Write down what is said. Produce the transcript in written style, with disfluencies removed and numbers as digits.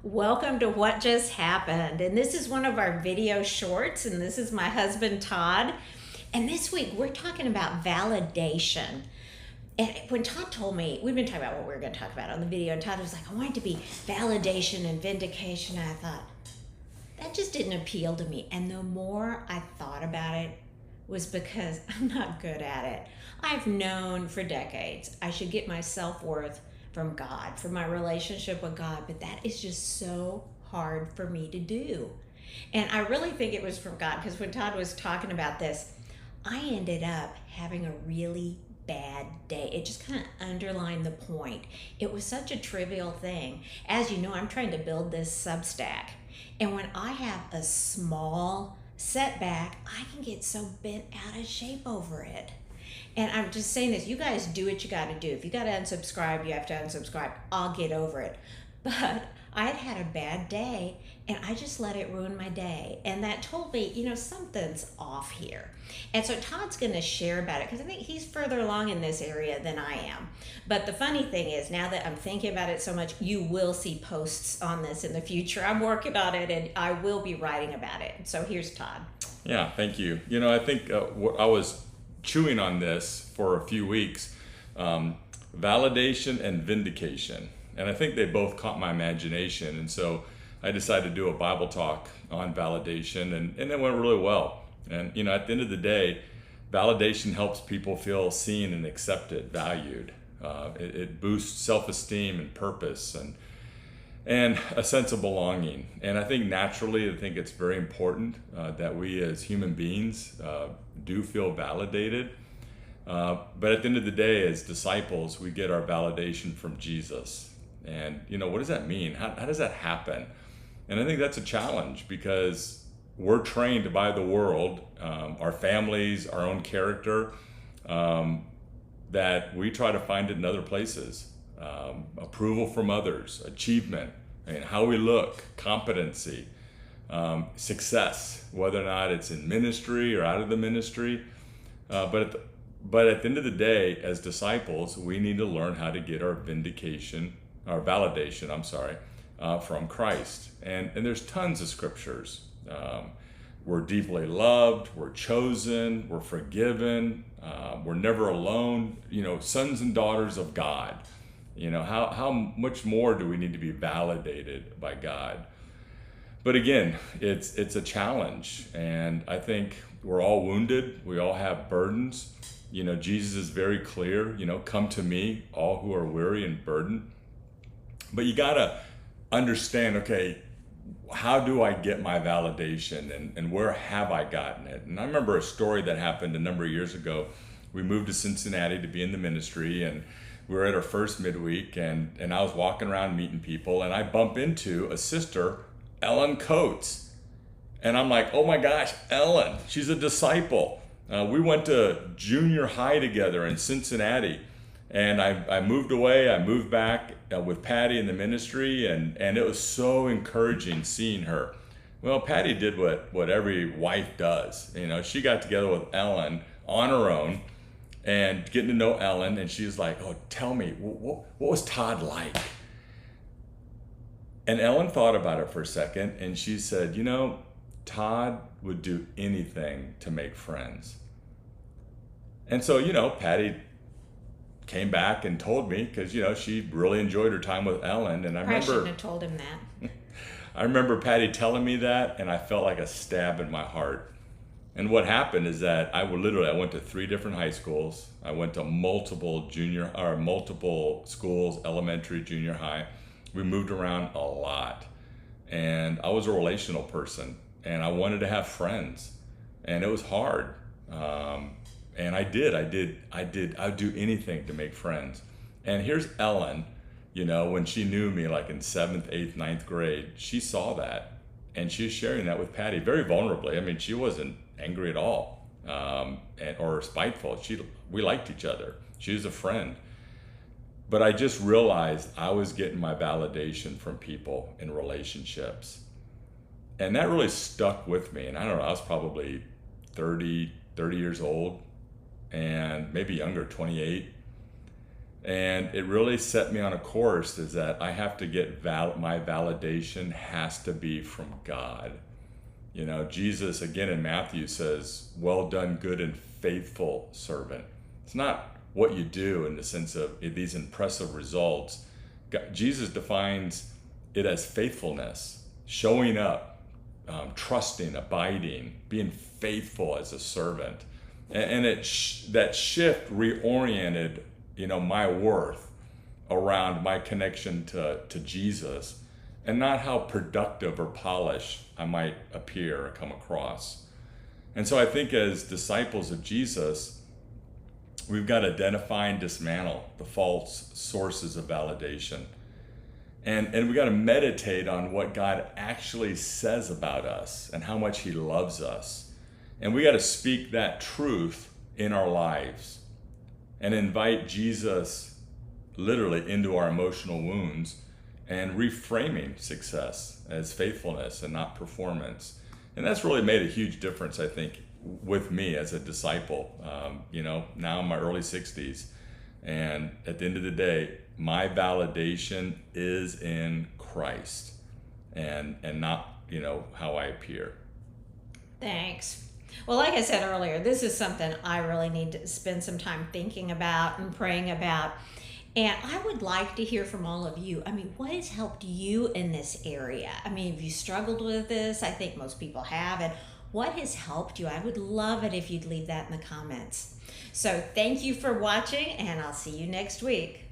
Welcome to What Just Happened. And this is one of our video shorts, and this is my husband, Todd. And this week we're talking about validation. And when Todd told me, we've been talking about what we were going to talk about on the video, and Todd was like, I want it to be validation and vindication. And I thought, that just didn't appeal to me. And the more I thought about it, was because I'm not good at it. I've known for decades I should get my self-worth from God, from my relationship with God, but that is just so hard for me to do. And I really think it was from God, because when Todd was talking about this, I ended up having a really bad day. It just kind of underlined the point. It was such a trivial thing. As you know, I'm trying to build this Substack. And when I have a small setback, I can get so bent out of shape over it. And I'm just saying this, you guys do what you got to do. If you got to unsubscribe, you have to unsubscribe. I'll get over it. But I'd had a bad day, and I just let it ruin my day. And that told me, something's off here. And so Todd's going to share about it, because I think he's further along in this area than I am. But the funny thing is, now that I'm thinking about it so much, you will see posts on this in the future. I'm working on it, and I will be writing about it. So here's Todd. Yeah, thank you. I think what I was chewing on this for a few weeks, validation and vindication. And I think they both caught my imagination. And so I decided to do a Bible talk on validation, and it went really well. And, at the end of the day, validation helps people feel seen and accepted, valued. It boosts self-esteem and purpose and a sense of belonging. And I think naturally, it's very important that we as human beings do feel validated. But at the end of the day, as disciples, we get our validation from Jesus. And, what does that mean? How does that happen? And I think that's a challenge, because we're trained by the world, our families, our own character, that we try to find it in other places. Approval from others, achievement, and how we look, competency, success, whether or not it's in ministry or out of the ministry. But at the end of the day, as disciples, we need to learn how to get our validation, from Christ. And there's tons of scriptures. We're deeply loved, we're chosen, we're forgiven, we're never alone, sons and daughters of God. How much more do we need to be validated by God? But again, it's a challenge, and I think we're all wounded. We all have burdens. Jesus is very clear, come to me, all who are weary and burdened. But you gotta understand, okay, how do I get my validation, and where have I gotten it? And I remember a story that happened a number of years ago. We moved to Cincinnati to be in the ministry, and we were at our first midweek, and I was walking around meeting people, and I bump into a sister, Ellen Coates. And I'm like, oh my gosh, Ellen, she's a disciple. We went to junior high together in Cincinnati. And I moved away, I moved back with Patty in the ministry, and it was so encouraging seeing her. Well, Patty did what every wife does. She got together with Ellen on her own, and getting to know Ellen, and she's like, oh, tell me, what was Todd like? And Ellen thought about it for a second, and she said, Todd would do anything to make friends. And so, Patty came back and told me, because, she really enjoyed her time with Ellen. And I shouldn't have told him that. I remember Patty telling me that, and I felt like a stab in my heart. And what happened is that I went to 3 different high schools. I went to multiple schools, elementary, junior high. We moved around a lot. And I was a relational person, and I wanted to have friends. And it was hard. And I'd do anything to make friends. And here's Ellen, when she knew me, like in 7th, 8th, 9th grade, she saw that, and she was sharing that with Patty very vulnerably. I mean, she wasn't angry at all, or spiteful. We liked each other. She was a friend. But I just realized I was getting my validation from people in relationships. And that really stuck with me. And I don't know, I was probably 30 years old, and maybe younger, 28. And it really set me on a course, is that I have to get my validation has to be from God. You know, Jesus, again in Matthew, says, well done, good and faithful servant. It's not what you do in the sense of these impressive results. Jesus defines it as faithfulness, showing up, trusting, abiding, being faithful as a servant. And that shift reoriented, my worth around my connection to Jesus, and not how productive or polished I might appear or come across. And so I think as disciples of Jesus, we've got to identify and dismantle the false sources of validation. And we got to meditate on what God actually says about us and how much he loves us. And we got to speak that truth in our lives and invite Jesus literally into our emotional wounds, and reframing success as faithfulness and not performance. And that's really made a huge difference, I think, with me as a disciple. Now in my early 60s, and at the end of the day, my validation is in Christ, and not how I appear. Thanks. Well, like I said earlier, this is something I really need to spend some time thinking about and praying about. And I would like to hear from all of you. I mean, what has helped you in this area? I mean, have you struggled with this? I think most people have. And what has helped you? I would love it if you'd leave that in the comments. So thank you for watching, and I'll see you next week.